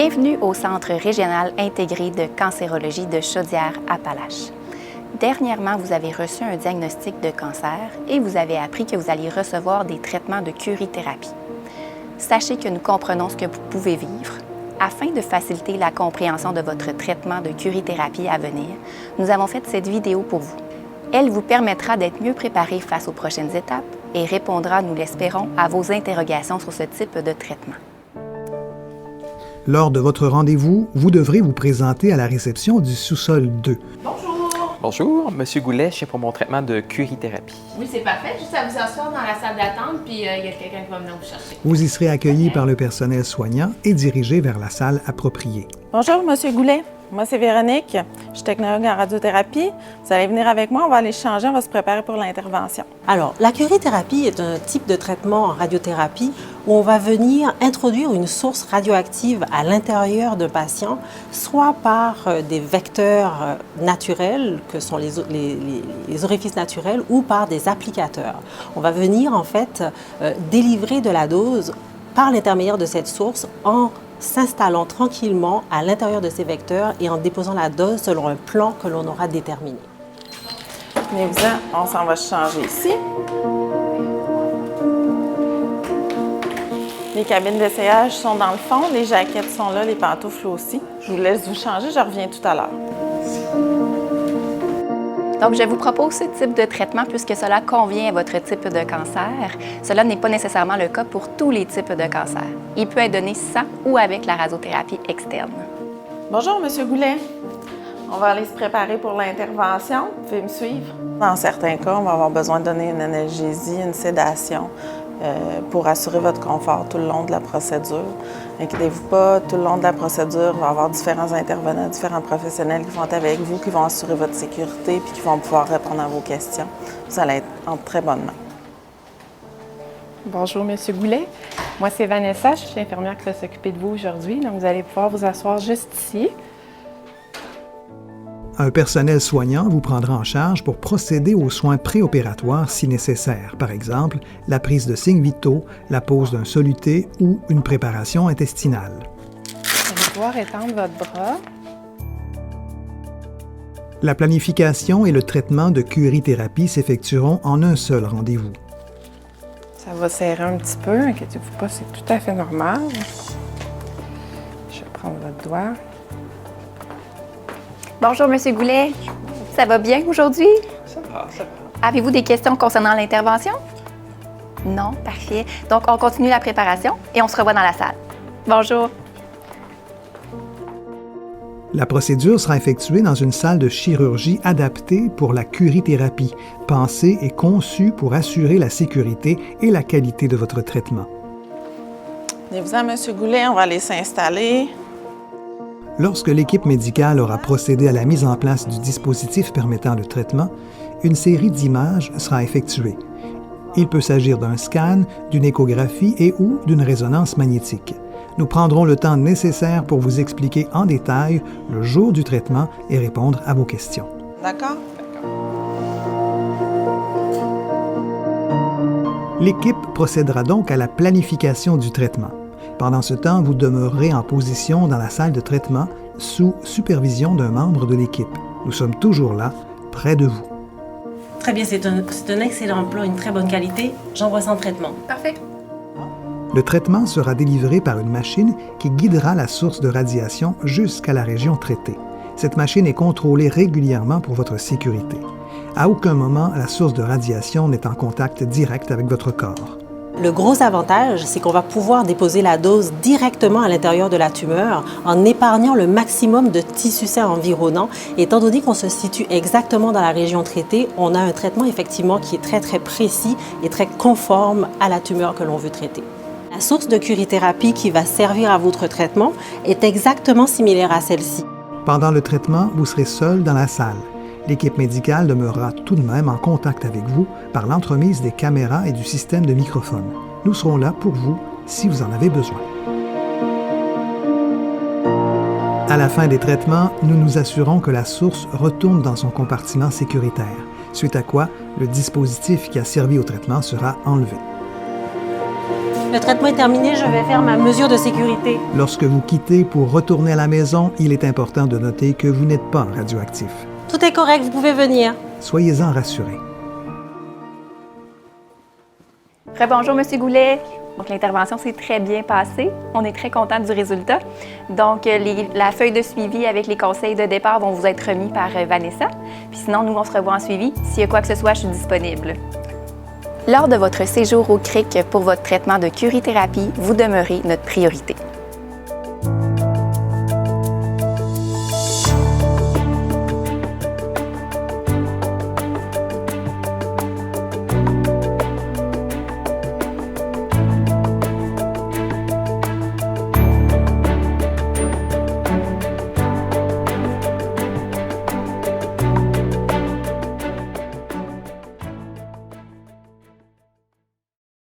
Bienvenue au Centre régional intégré de cancérologie de Chaudière-Appalaches. Dernièrement, vous avez reçu un diagnostic de cancer et vous avez appris que vous alliez recevoir des traitements de curithérapie. Sachez que nous comprenons ce que vous pouvez vivre. Afin de faciliter la compréhension de votre traitement de curithérapie à venir, nous avons fait cette vidéo pour vous. Elle vous permettra d'être mieux préparé face aux prochaines étapes et répondra, nous l'espérons, à vos interrogations sur ce type de traitement. Lors de votre rendez-vous, vous devrez vous présenter à la réception du sous-sol 2. Bonjour! Bonjour, Monsieur Goulet, je suis pour mon traitement de curithérapie. Oui, c'est parfait. Juste à vous asseoir dans la salle d'attente, puis il y a quelqu'un qui va venir vous chercher. Vous y serez accueilli par le personnel soignant et dirigé vers la salle appropriée. Bonjour, Monsieur Goulet. Moi, c'est Véronique. Je suis technologue en radiothérapie. Vous allez venir avec moi, on va aller changer, on va se préparer pour l'intervention. Alors, la curithérapie est un type de traitement en radiothérapie où on va venir introduire une source radioactive à l'intérieur d'un patient, soit par des vecteurs naturels, que sont les orifices naturels, ou par des applicateurs. On va venir, en fait, délivrer de la dose par l'intermédiaire de cette source en s'installant tranquillement à l'intérieur de ces vecteurs et en déposant la dose selon un plan que l'on aura déterminé. Venez-vous-en, on s'en va changer ici. Les cabines d'essayage sont dans le fond, les jaquettes sont là, les pantoufles aussi. Je vous laisse vous changer, je reviens tout à l'heure. Donc, je vous propose ce type de traitement puisque cela convient à votre type de cancer. Cela n'est pas nécessairement le cas pour tous les types de cancers. Il peut être donné sans ou avec la radiothérapie externe. Bonjour, Monsieur Goulet. On va aller se préparer pour l'intervention. Vous pouvez me suivre? Dans certains cas, on va avoir besoin de donner une analgésie, une sédation pour assurer votre confort tout le long de la procédure. Inquiétez-vous pas, tout le long de la procédure, il va y avoir différents intervenants, différents professionnels qui vont être avec vous, qui vont assurer votre sécurité puis qui vont pouvoir répondre à vos questions. Vous allez être en très bonne main. Bonjour, M. Goulet. Moi, c'est Vanessa. Je suis l'infirmière qui va s'occuper de vous aujourd'hui. Donc, vous allez pouvoir vous asseoir juste ici. Un personnel soignant vous prendra en charge pour procéder aux soins préopératoires si nécessaire. Par exemple, la prise de signes vitaux, la pose d'un soluté ou une préparation intestinale. Vous allez pouvoir étendre votre bras. La planification et le traitement de curithérapie s'effectueront en un seul rendez-vous. Ça va serrer un petit peu. Inquiétez-vous pas, c'est tout à fait normal. Je vais prendre votre doigt. Bonjour, M. Goulet. Ça va bien aujourd'hui? Ça va. Avez-vous des questions concernant l'intervention? Non? Parfait. Donc, on continue la préparation et on se revoit dans la salle. Bonjour. La procédure sera effectuée dans une salle de chirurgie adaptée pour la curithérapie, pensée et conçue pour assurer la sécurité et la qualité de votre traitement. Venez-vous-en, M. Goulet, on va aller s'installer. Lorsque l'équipe médicale aura procédé à la mise en place du dispositif permettant le traitement, une série d'images sera effectuée. Il peut s'agir d'un scan, d'une échographie et ou d'une résonance magnétique. Nous prendrons le temps nécessaire pour vous expliquer en détail le jour du traitement et répondre à vos questions. D'accord? L'équipe procédera donc à la planification du traitement. Pendant ce temps, vous demeurerez en position dans la salle de traitement sous supervision d'un membre de l'équipe. Nous sommes toujours là, près de vous. Très bien, c'est un excellent plan, une très bonne qualité. J'envoie ça en traitement. Parfait. Le traitement sera délivré par une machine qui guidera la source de radiation jusqu'à la région traitée. Cette machine est contrôlée régulièrement pour votre sécurité. À aucun moment, la source de radiation n'est en contact direct avec votre corps. Le gros avantage, c'est qu'on va pouvoir déposer la dose directement à l'intérieur de la tumeur en épargnant le maximum de tissu sain environnant. Étant donné qu'on se situe exactement dans la région traitée, on a un traitement effectivement qui est très précis et très conforme à la tumeur que l'on veut traiter. La source de curithérapie qui va servir à votre traitement est exactement similaire à celle-ci. Pendant le traitement, vous serez seul dans la salle. L'équipe médicale demeurera tout de même en contact avec vous par l'entremise des caméras et du système de microphone. Nous serons là pour vous si vous en avez besoin. À la fin des traitements, nous nous assurons que la source retourne dans son compartiment sécuritaire, suite à quoi le dispositif qui a servi au traitement sera enlevé. Le traitement est terminé, je vais faire ma mesure de sécurité. Lorsque vous quittez pour retourner à la maison, il est important de noter que vous n'êtes pas radioactif. Tout est correct, vous pouvez venir. Soyez-en rassurés. Rebonjour, M. Goulet. Donc, l'intervention s'est très bien passée. On est très content du résultat. Donc, la feuille de suivi avec les conseils de départ vont vous être remis par Vanessa. Puis sinon, nous, on se revoit en suivi. S'il y a quoi que ce soit, je suis disponible. Lors de votre séjour au CRIC pour votre traitement de curithérapie, vous demeurez notre priorité.